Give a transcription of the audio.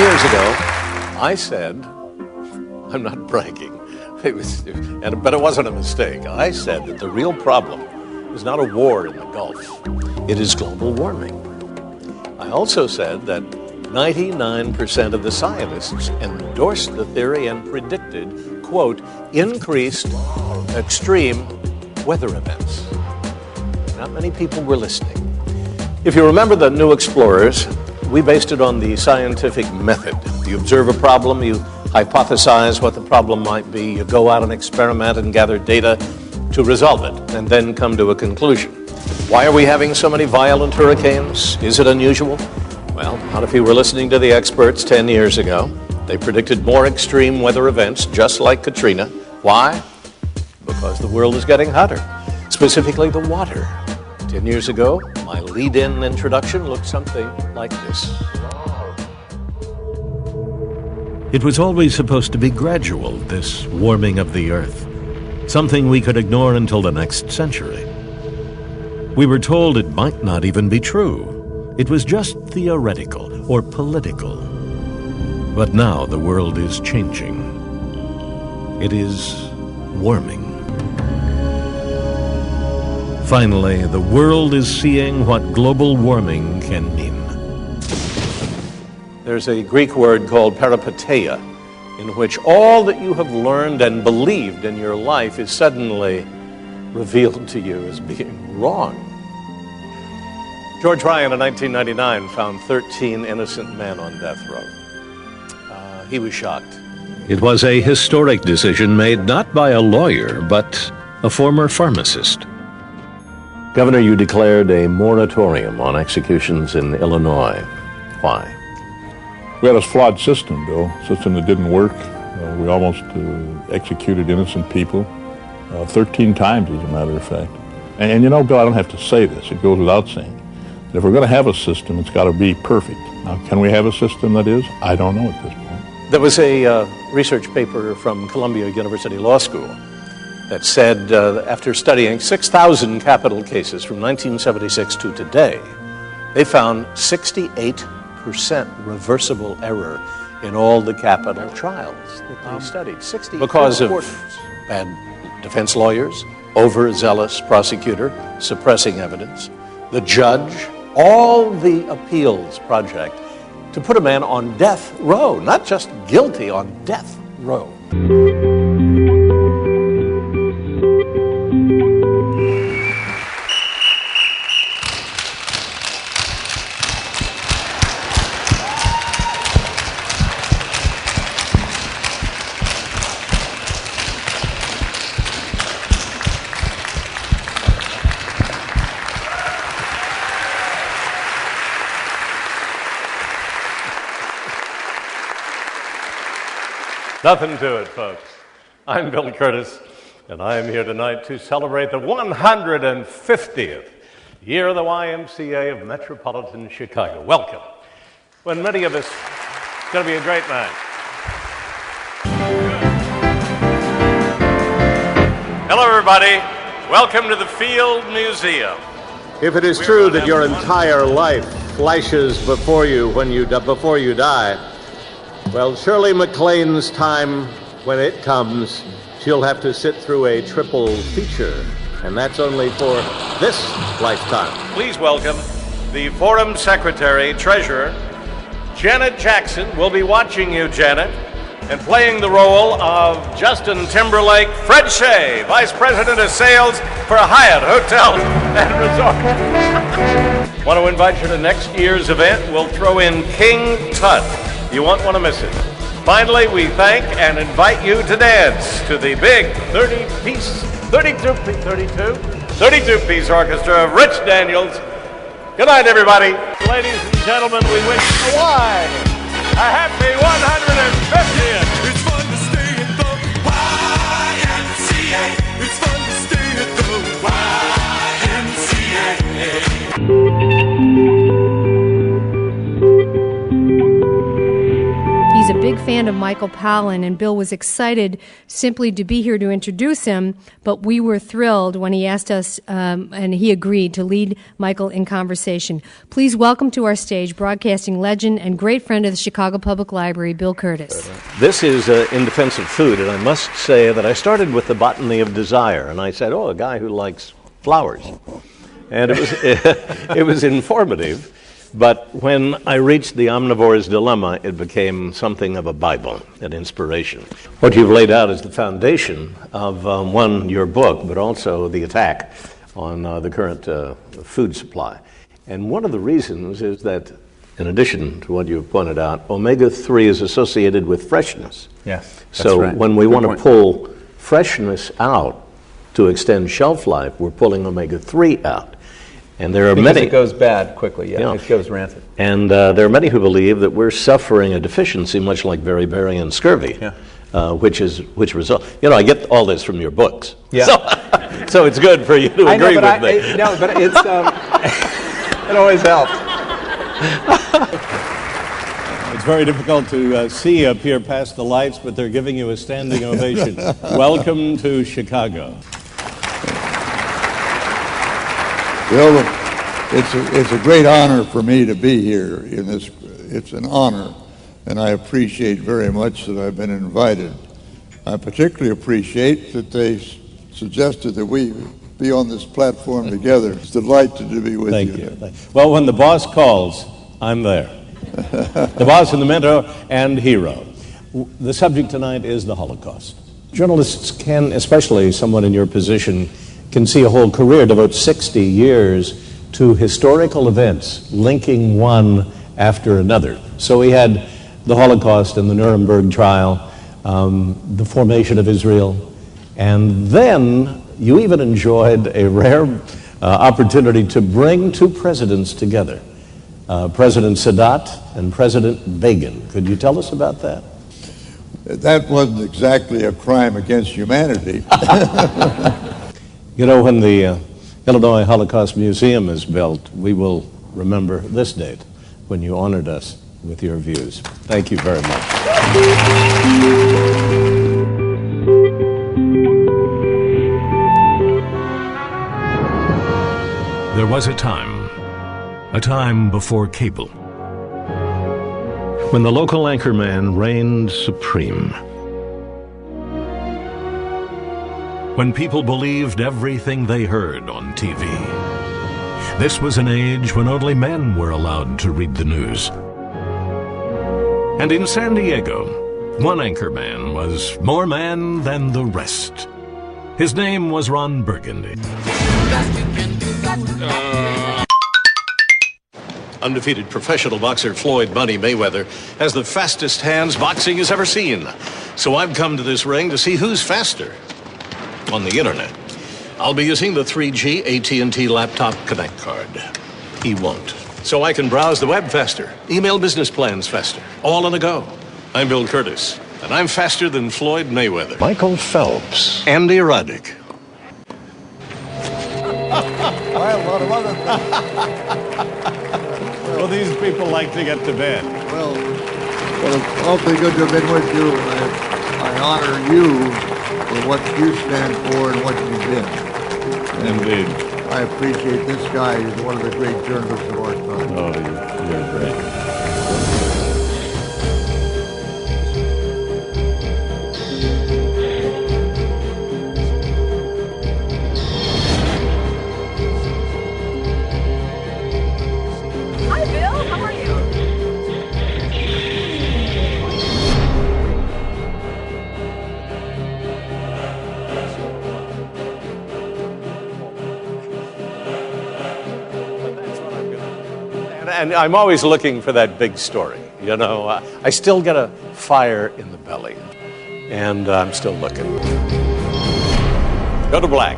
years ago, I said, I'm not bragging, but it wasn't a mistake. I said that the real problem is not a war in the Gulf, it is global warming. I also said that 99% of the scientists endorsed the theory and predicted, quote, increased extreme weather events. Not many people were listening. If you remember the New Explorers, we based it on the scientific method. You observe a problem, you hypothesize what the problem might be, you go out and experiment and gather data to resolve it, and then come to a conclusion. Why are we having so many violent hurricanes? Is it unusual? Well, not if you were listening to the experts 10 years ago. They predicted more extreme weather events, just like Katrina. Why? Because the world is getting hotter, specifically the water. 10 years ago, my lead-in introduction looked something like this. It was always supposed to be gradual, this warming of the earth, something we could ignore until the next century. We were told it might not even be true. It was just theoretical or political. But now the world is changing. It is warming. Finally, the world is seeing what global warming can mean. There's a Greek word called Pitaya, in which all that you have learned and believed in your life is suddenly revealed to you as being wrong. George Ryan in 1999 found 13 innocent men on death row. He was shocked. It was a historic decision made not by a lawyer, but a former pharmacist. Governor, you declared a moratorium on executions in Illinois. Why? We had a flawed system, Bill, a system that didn't work. We almost executed innocent people 13 times, as a matter of fact. And you know, Bill, I don't have to say this. It goes without saying. If we're going to have a system, it's got to be perfect. Now, can we have a system that is? I don't know at this point. There was a research paper from Columbia University Law School that said, after studying 6,000 capital cases from 1976 to today, they found 68% reversible error in all the capital trials that they studied. 60% because of bad defense lawyers, overzealous prosecutor, suppressing evidence, the judge, all the appeals project to put a man on death row, not just guilty, on death row. Nothing to it, folks. I'm Bill Kurtis, and I am here tonight to celebrate the 150th year of the YMCA of Metropolitan Chicago. Welcome. When many of us, it's going to be a great night. Hello, everybody. Welcome to the Field Museum. If it is true that your entire life flashes before you before you die, well, Shirley MacLaine's time, when it comes, she'll have to sit through a triple feature, and that's only for this lifetime. Please welcome the Forum Secretary, Treasurer, Janet Jackson. We'll be watching you, Janet, and playing the role of Justin Timberlake, Fred Shea, Vice President of Sales for Hyatt Hotels and Resorts. Want to invite you to next year's event? We'll throw in King Tut. You won't want to miss it. Finally, we thank and invite you to dance to the big 32-piece orchestra of Rich Daniels. Good night, everybody. Ladies and gentlemen, we wish Hawaii a happy 150th. It's fun to stay at the YMCA. It's fun to stay at the YMCA. He's a big fan fan of Michael Palin, and Bill was excited simply to be here to introduce him, but we were thrilled when he asked us, and he agreed to lead Michael in conversation. Please welcome to our stage broadcasting legend and great friend of the Chicago Public Library, Bill Kurtis. This is In Defense of Food, and I must say that I started with the botany of desire, and I said, a guy who likes flowers. And it was informative. But when I reached the omnivore's dilemma, it became something of a Bible, an inspiration. What you've laid out is the foundation of, your book, but also the attack on the current food supply. And one of the reasons is that, in addition to what you've pointed out, omega-3 is associated with freshness. Yes, that's so right. when we Good want to point. pull freshness out to extend shelf life, we're pulling omega-3 out. And there are Because many. it goes bad quickly, yeah. It goes rancid. And there are many who believe that we're suffering a deficiency, much like beriberi and scurvy, which result. I get all this from your books. Yeah. So it's good for you to agree with me. But it's it always helps. It's very difficult to see up here past the lights, but they're giving you a standing ovation. Welcome to Chicago. Bill, it's a great honor for me to be here in this. It's an honor, and I appreciate very much that I've been invited. I particularly appreciate that they suggested that we be on this platform together. It's delighted to be with you. Thank you. Well, when the boss calls, I'm there. The boss and the mentor and hero. The subject tonight is the Holocaust. Journalists can, especially someone in your position, can see a whole career devote 60 years to historical events, linking one after another. So we had the Holocaust and the Nuremberg trial, the formation of Israel, and then you even enjoyed a rare opportunity to bring two presidents together, President Sadat and President Begin. Could you tell us about that? That wasn't exactly a crime against humanity. When the Illinois Holocaust Museum is built, we will remember this date when you honored us with your views. Thank you very much. There was a time before cable, when the local anchorman reigned supreme. When people believed everything they heard on TV. This was an age when only men were allowed to read the news. And in San Diego, one anchorman was more man than the rest. His name was Ron Burgundy. Undefeated professional boxer Floyd "Money" Mayweather has the fastest hands boxing has ever seen. So I've come to this ring to see who's faster on the internet. I'll be using the 3G AT&T Laptop Connect card. He won't. So I can browse the web faster, email business plans faster, all on the go. I'm Bill Kurtis, and I'm faster than Floyd Mayweather, Michael Phelps, Andy Roddick. Well, a lot of other things. Well, these people like to get to bed. Well, it's awfully good to have been with you, and I honor you for what you stand for and what you've been. Indeed. I appreciate this guy. He's one of the great journalists of our time. Oh, you're great. Hi, Bill. How are you? And I'm always looking for that big story. I still get a fire in the belly, and I'm still looking. Go to black.